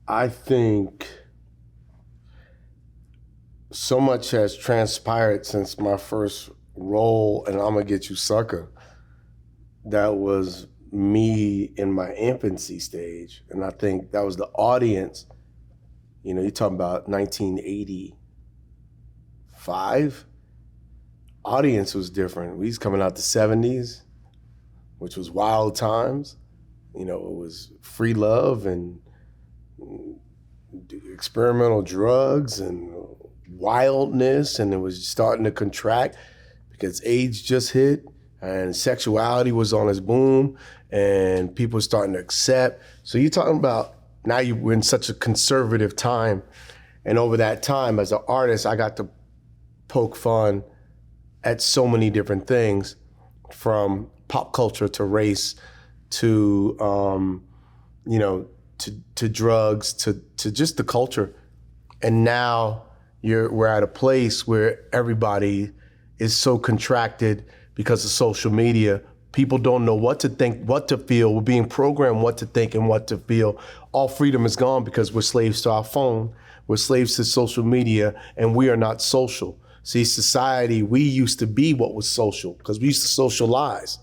I think so much has transpired since my first role in I'ma Get You Sucker. That was me in my infancy stage. And I think that was the audience. You know, you're talking about 1985. Audience was different. We was coming out the 70s, which was wild times. You know, it was free love and experimental drugs and wildness, and it was starting to contract because AIDS just hit and sexuality was on its boom and people were starting to accept. So you're talking about now we're in such a conservative time, and over that time as an artist, I got to poke fun at so many different things, from pop culture to race to to drugs to just the culture. And now we're at a place where everybody is so contracted because of social media. People don't know what to think, what to feel. We're being programmed what to think and what to feel. All freedom is gone because we're slaves to our phone. We're slaves to social media, and we are not social. See, society, we used to be what was social because we used to socialize.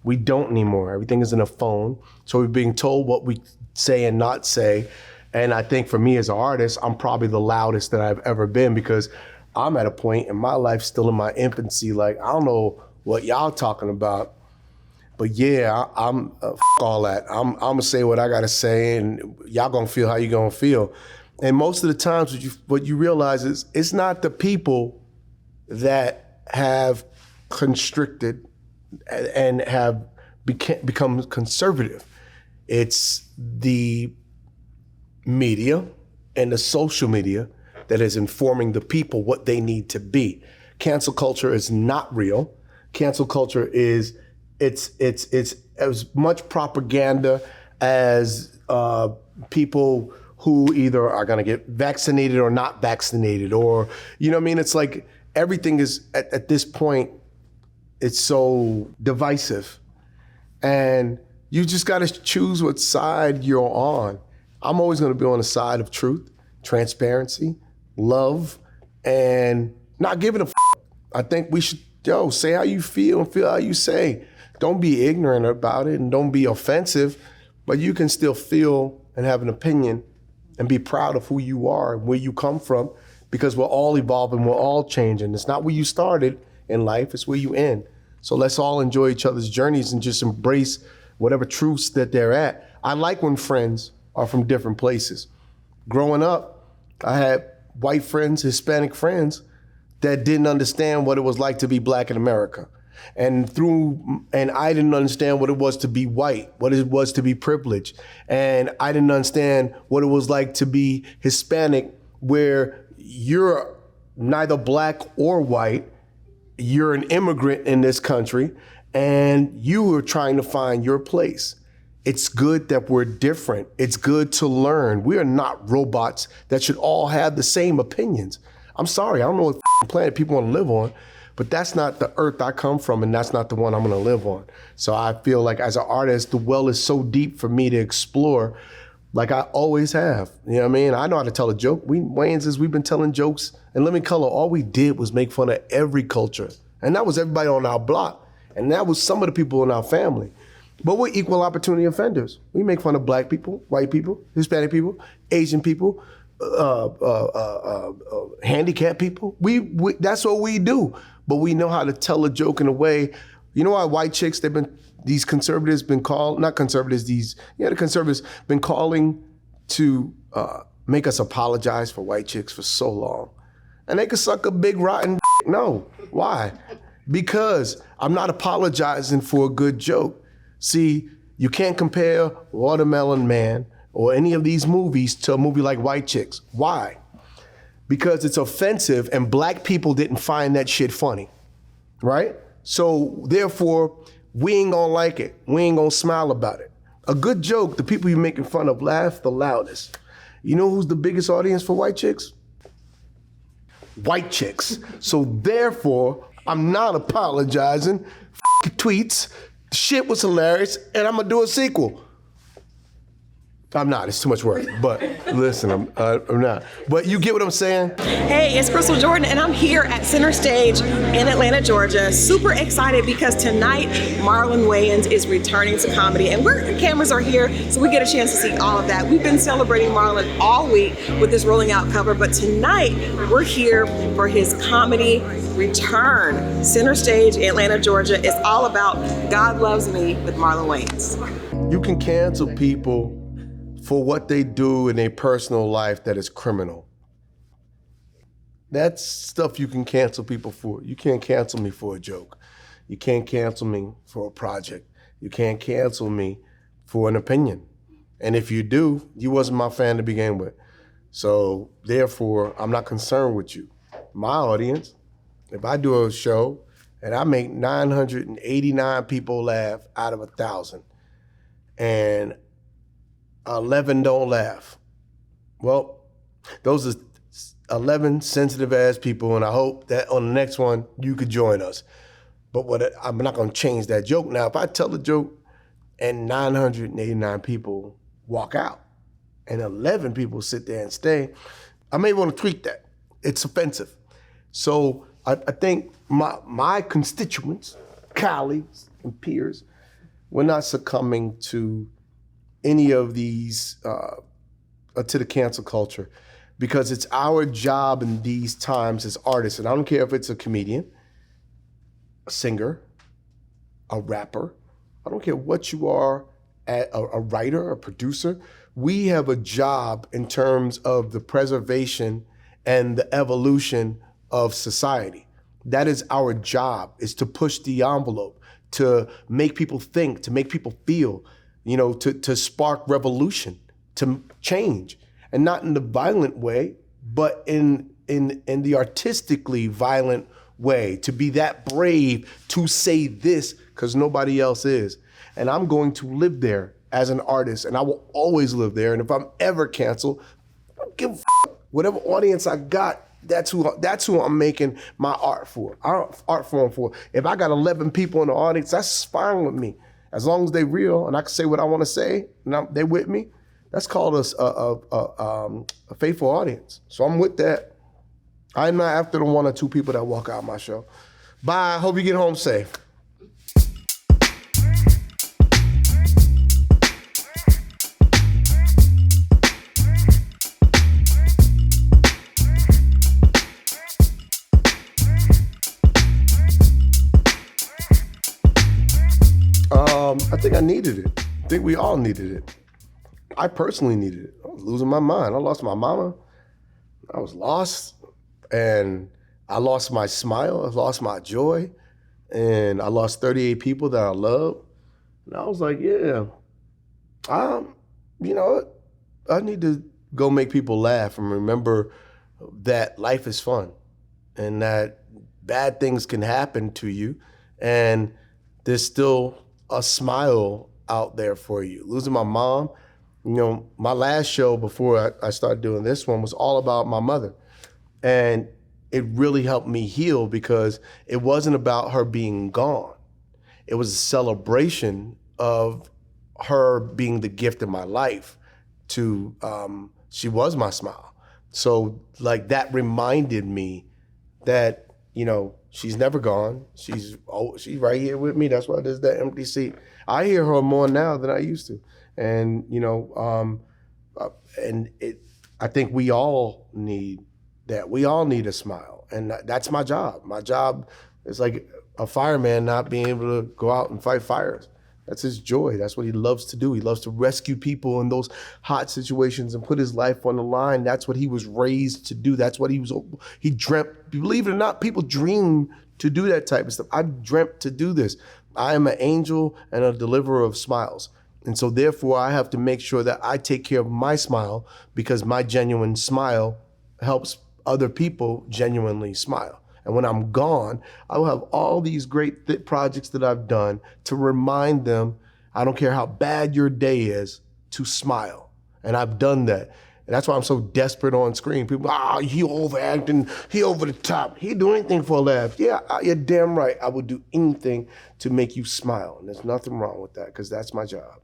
We don't anymore. Everything is in a phone. So we're being told what we say and not say. And I think for me as an artist, I'm probably the loudest that I've ever been because I'm at a point in my life, still in my infancy, like, I don't know what y'all talking about, but yeah, I'm all that. I'm gonna say what I gotta say, and y'all gonna feel how you gonna feel. And most of the times what you realize is it's not the people that have constricted and have become conservative. It's the media and the social media that is informing the people what they need to be. Cancel culture is not real. Cancel culture is it's as much propaganda as people who either are gonna get vaccinated or not vaccinated, or, you know what I mean? It's like everything is at this point, it's so divisive. And you just gotta choose what side you're on. I'm always gonna be on the side of truth, transparency, love, and not giving a f. I think we should, say how you feel and feel how you say. Don't be ignorant about it and don't be offensive, but you can still feel and have an opinion and be proud of who you are and where you come from, because we're all evolving, we're all changing. It's not where you started in life, it's where you end. So let's all enjoy each other's journeys and just embrace whatever truths that they're at. I like when friends are from different places. Growing up, I had white friends, Hispanic friends that didn't understand what it was like to be black in America. And I didn't understand what it was to be white, what it was to be privileged. And I didn't understand what it was like to be Hispanic, where you're neither black or white, you're an immigrant in this country, and you are trying to find your place. It's good that we're different. It's good to learn. We are not robots that should all have the same opinions. I'm sorry, I don't know what planet people want to live on, but that's not the earth I come from, and that's not the one I'm gonna live on. So I feel like as an artist, the well is so deep for me to explore, like I always have. You know what I mean? I know how to tell a joke. We've been telling jokes. And Living Color, all we did was make fun of every culture. And that was everybody on our block. And that was some of the people in our family. But we're equal opportunity offenders. We make fun of black people, white people, Hispanic people, Asian people, handicapped people. That's what we do. But we know how to tell a joke in a way. You know why white chicks, these conservatives been called, not conservatives, the conservatives been calling to make us apologize for white chicks for so long. And they could suck a big rotten dick. No, why? Because I'm not apologizing for a good joke. See, you can't compare Watermelon Man or any of these movies to a movie like White Chicks. Why? Because it's offensive and black people didn't find that shit funny, right? So therefore, we ain't gonna like it. We ain't gonna smile about it. A good joke, the people you're making fun of laugh the loudest. You know who's the biggest audience for White Chicks? White chicks. So therefore, I'm not apologizing. Tweets, shit was hilarious, and I'm gonna do a sequel. I'm not. It's too much work. But listen, I'm not. But you get what I'm saying? Hey, it's Christal Jordan, and I'm here at Center Stage in Atlanta, Georgia. Super excited because tonight Marlon Wayans is returning to comedy, and the cameras are here, so we get a chance to see all of that. We've been celebrating Marlon all week with this rolling out cover, but tonight we're here for his comedy return. Center Stage in Atlanta, Georgia. It's all about God Loves Me with Marlon Wayans. You can cancel people for what they do in their personal life that is criminal. That's stuff you can cancel people for. You can't cancel me for a joke. You can't cancel me for a project. You can't cancel me for an opinion. And if you do, you wasn't my fan to begin with. So therefore, I'm not concerned with you. My audience, if I do a show and I make 989 people laugh out of 1,000, and 11 don't laugh. Well, those are 11 sensitive ass people, and I hope that on the next one you could join us. But I'm not gonna change that joke. Now, if I tell a joke and 989 people walk out and 11 people sit there and stay, I may want to tweak that. It's offensive. So I think my constituents, colleagues, and peers, we're not succumbing to any of these, to the cancel culture, because it's our job in these times as artists, and I don't care if it's a comedian, a singer, a rapper, I don't care what you are, a writer, a producer, we have a job in terms of the preservation and the evolution of society. That is our job, is to push the envelope, to make people think, to make people feel, to spark revolution, to change, and not in the violent way, but in the artistically violent way, to be that brave to say this because nobody else is. And I'm going to live there as an artist, and I will always live there. And if I'm ever canceled, I don't give a f***. Whatever audience I got, that's who I'm making my art form for. If I got 11 people in the audience, that's fine with me. As long as they real and I can say what I want to say and they with me, that's called a faithful audience. So I'm with that. I'm not after the 1 or 2 people that walk out my show. Bye, hope you get home safe. I think I needed it. I think we all needed it. I personally needed it. I was losing my mind. I lost my mama. I was lost, and I lost my smile. I lost my joy, and I lost 38 people that I love. And I was like, yeah, you know what? I need to go make people laugh and remember that life is fun and that bad things can happen to you, and there's still a smile out there for you. Losing my mom, my last show before I started doing this one was all about my mother. And it really helped me heal because it wasn't about her being gone. It was a celebration of her being the gift of my life. She was my smile. So like that reminded me that, she's never gone. She's right here with me. That's why there's that empty seat. I hear her more now than I used to. And, I think we all need that. We all need a smile. And that's my job. My job is like a fireman not being able to go out and fight fires. That's his joy. That's what he loves to do. He loves to rescue people in those hot situations and put his life on the line. That's what he was raised to do. That's what he dreamt. Believe it or not, people dream to do that type of stuff. I dreamt to do this. I am an angel and a deliverer of smiles. And so therefore I have to make sure that I take care of my smile, because my genuine smile helps other people genuinely smile. And when I'm gone, I will have all these great projects that I've done to remind them, I don't care how bad your day is, to smile. And I've done that. And that's why I'm so desperate on screen. People, he overacting, he over the top. He do anything for a laugh. Yeah, you're damn right. I would do anything to make you smile. And there's nothing wrong with that, because that's my job.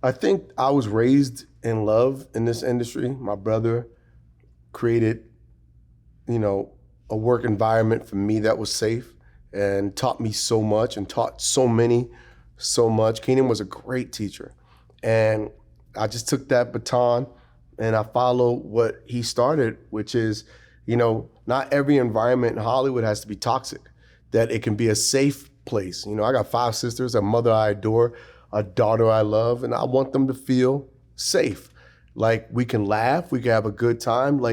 I think I was raised in love in this industry. My brother created, a work environment for me that was safe and taught me so much and taught so many so much. Keenan was a great teacher. And I just took that baton and I followed what he started, which is, not every environment in Hollywood has to be toxic, that it can be a safe place. I got 5 sisters, a mother I adore, a daughter I love, and I want them to feel safe. Like we can laugh, we can have a good time,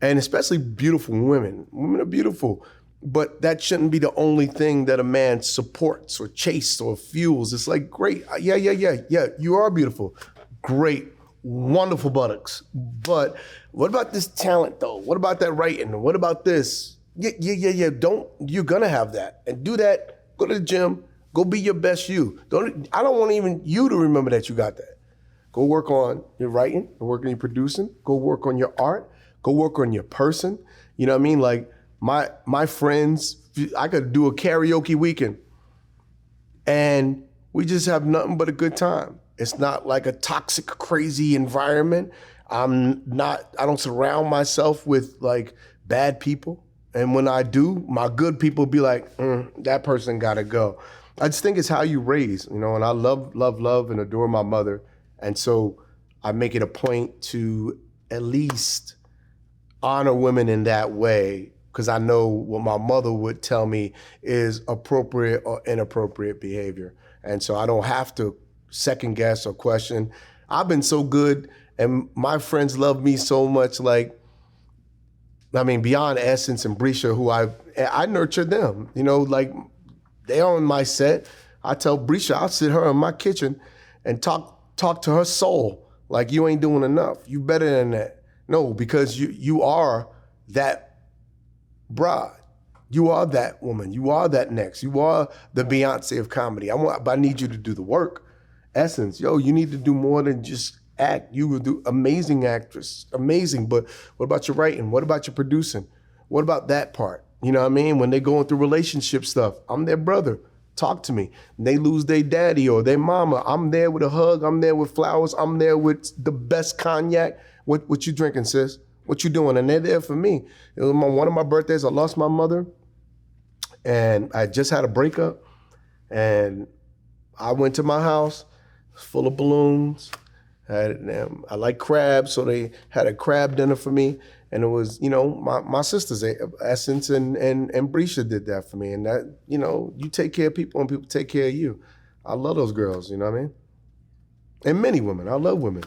and especially beautiful women. Women are beautiful, but that shouldn't be the only thing that a man supports or chases or fuels. It's like, great, yeah, you are beautiful. Great, wonderful buttocks. But what about this talent though? What about that writing? What about this? Yeah. You're gonna have that. And do that, go to the gym, go be your best you. I don't want even you to remember that you got that. Go work on your writing, go work on your producing, go work on your art, go work on your person. You know what I mean? Like my friends, I could do a karaoke weekend and we just have nothing but a good time. It's not like a toxic, crazy environment. I don't surround myself with like bad people. And when I do, my good people be like, that person gotta go. I just think it's how you raise, and I love and adore my mother. And so I make it a point to at least honor women in that way, because I know what my mother would tell me is appropriate or inappropriate behavior. And so I don't have to second guess or question. I've been so good and my friends love me so much, beyond Essence and Brescia, who I nurture them, they on my set. I tell Brescia, I'll sit her in my kitchen and talk to her soul like, you ain't doing enough. You better than that. No, because you are that bride. You are that woman. You are that next. You are the Beyonce of comedy. I need you to do the work. Essence, you need to do more than just act. You will do amazing actress, amazing. But what about your writing? What about your producing? What about that part? You know what I mean? When they're going through relationship stuff, I'm their brother. Talk to me. They lose their daddy or their mama. I'm there with a hug. I'm there with flowers. I'm there with the best cognac. What you drinking, sis? What you doing? And they're there for me. It was one of my birthdays. I lost my mother, and I just had a breakup. And I went to my house, full of balloons. I like crabs, so they had a crab dinner for me. And it was, my sisters, Essence and Brescia did that for me. And that, you take care of people and people take care of you. I love those girls, you know what I mean? And many women, I love women.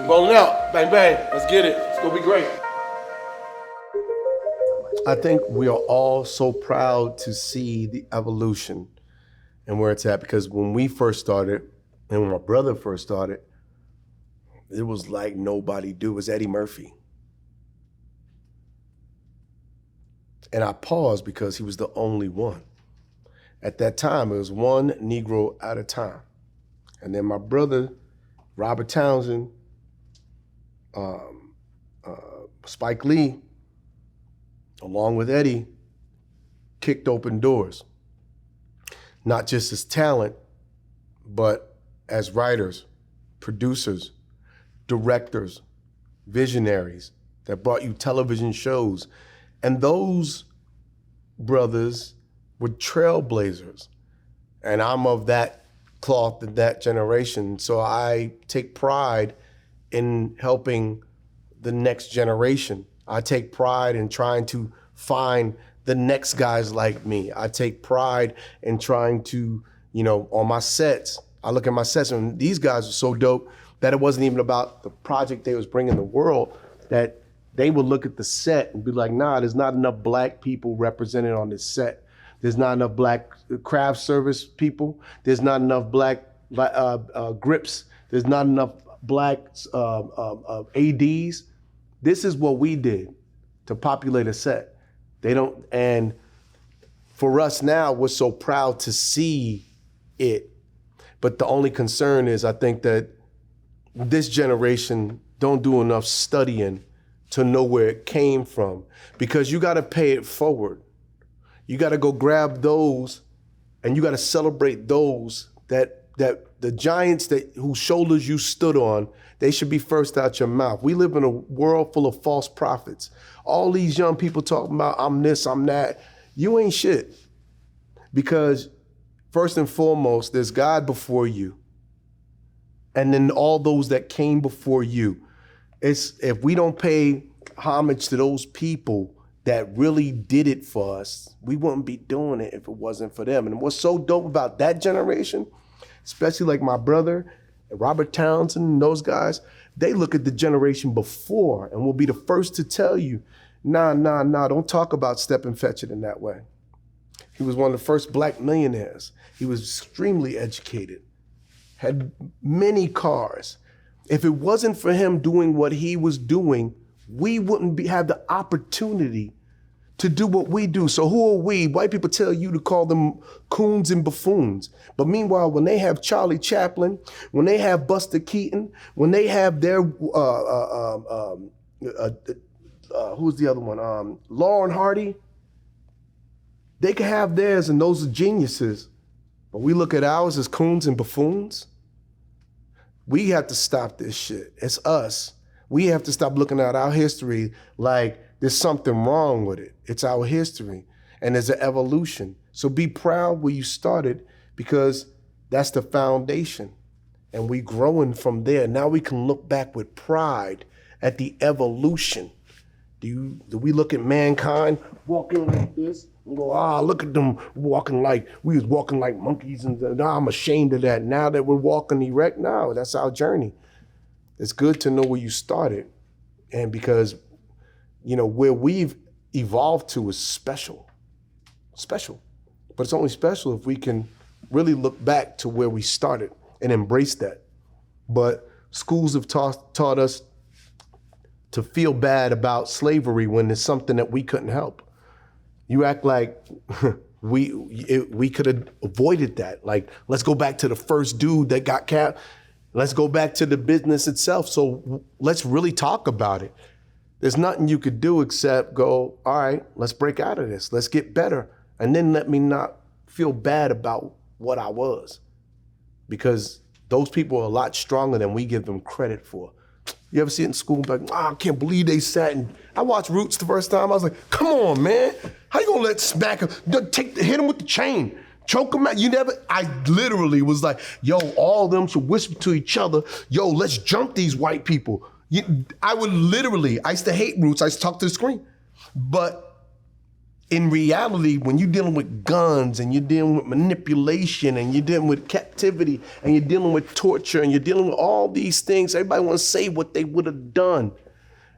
Rolling out, bang, bang, let's get it. It's gonna be great. I think we are all so proud to see the evolution and where it's at, because when we first started, and when my brother first started, it was like nobody do. It was Eddie Murphy. And I paused because he was the only one. At that time, it was one Negro at a time. And then my brother, Robert Townsend, Spike Lee, along with Eddie, kicked open doors. Not just as talent, but as writers, producers, directors, visionaries that brought you television shows. And those brothers were trailblazers. And I'm of that cloth and that generation. So I take pride in helping the next generation. I take pride in trying to find the next guys like me. I take pride in trying to, on my sets, I look at my sets and these guys are so dope that it wasn't even about the project they was bringing the world, that they would look at the set and be like, nah, there's not enough black people represented on this set. There's not enough black craft service people. There's not enough black grips. There's not enough black ADs. This is what we did to populate a set. They don't, and for us now, we're so proud to see it, But the only concern is I think that this generation don't do enough studying to know where it came from, because you got to pay it forward. You got to go grab those, and you got to celebrate those that the giants whose shoulders you stood on. They should be first out your mouth. We live in a world full of false prophets. All these young people talking about I'm this, I'm that. You ain't shit, because first and foremost, there's God before you, and then all those that came before you. If we don't pay homage to those people that really did it for us, we wouldn't be doing it if it wasn't for them. And what's so dope about that generation, especially like my brother, Robert Townsend, and those guys, they look at the generation before and will be the first to tell you, nah, don't talk about Step and Fetch It in that way. He was one of the first black millionaires. He was extremely educated, had many cars. If it wasn't for him doing what he was doing, we wouldn't have the opportunity to do what we do. So who are we? White people tell you to call them coons and buffoons. But meanwhile, when they have Charlie Chaplin, when they have Buster Keaton, when they have their, who's the other one? Lauren Hardy, they can have theirs, and those are geniuses. But we look at ours as coons and buffoons. We have to stop this shit. It's us. We have to stop looking at our history like there's something wrong with it. It's our history, and there's an evolution. So be proud where you started, because that's the foundation, and we growing from there. Now we can look back with pride at the evolution. Do we look at mankind walking like this and go, look at them we was walking like monkeys, and I'm ashamed of that. Now that we're walking erect, now that's our journey. It's good to know where you started, and because, where we've evolved to is special. But it's only special if we can really look back to where we started and embrace that. But schools have taught us to feel bad about slavery when it's something that we couldn't help. You act like we could have avoided that. Like, let's go back to the first dude that got capped. Let's go back to the business itself. So let's really talk about it. There's nothing you could do except go, all right, let's break out of this. Let's get better. And then let me not feel bad about what I was. Because those people are a lot stronger than we give them credit for. You ever see it in school, like, I can't believe they sat and I watched Roots the first time. I was like, come on, man. How you gonna let smack him, hit him with the chain, choke him out? I literally was like, yo, all of them should whisper to each other, yo, let's jump these white people. I used to hate Roots. I used to talk to the screen. But in reality, when you're dealing with guns and you're dealing with manipulation and you're dealing with captivity and you're dealing with torture and you're dealing with all these things, everybody wants to say what they would have done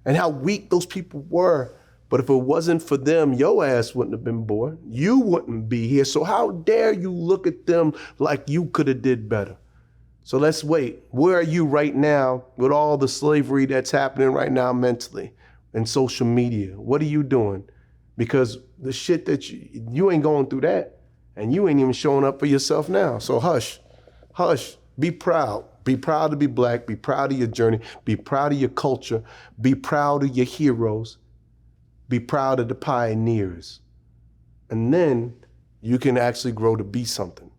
and how weak those people were. But if it wasn't for them, your ass wouldn't have been born. You wouldn't be here. So how dare you look at them like you could have did better? So let's wait. Where are you right now with all the slavery that's happening right now mentally and social media? What are you doing? Because the shit that you ain't going through that, and you ain't even showing up for yourself now. So hush, be proud. Be proud to be black, be proud of your journey, be proud of your culture, be proud of your heroes, be proud of the pioneers. And then you can actually grow to be something.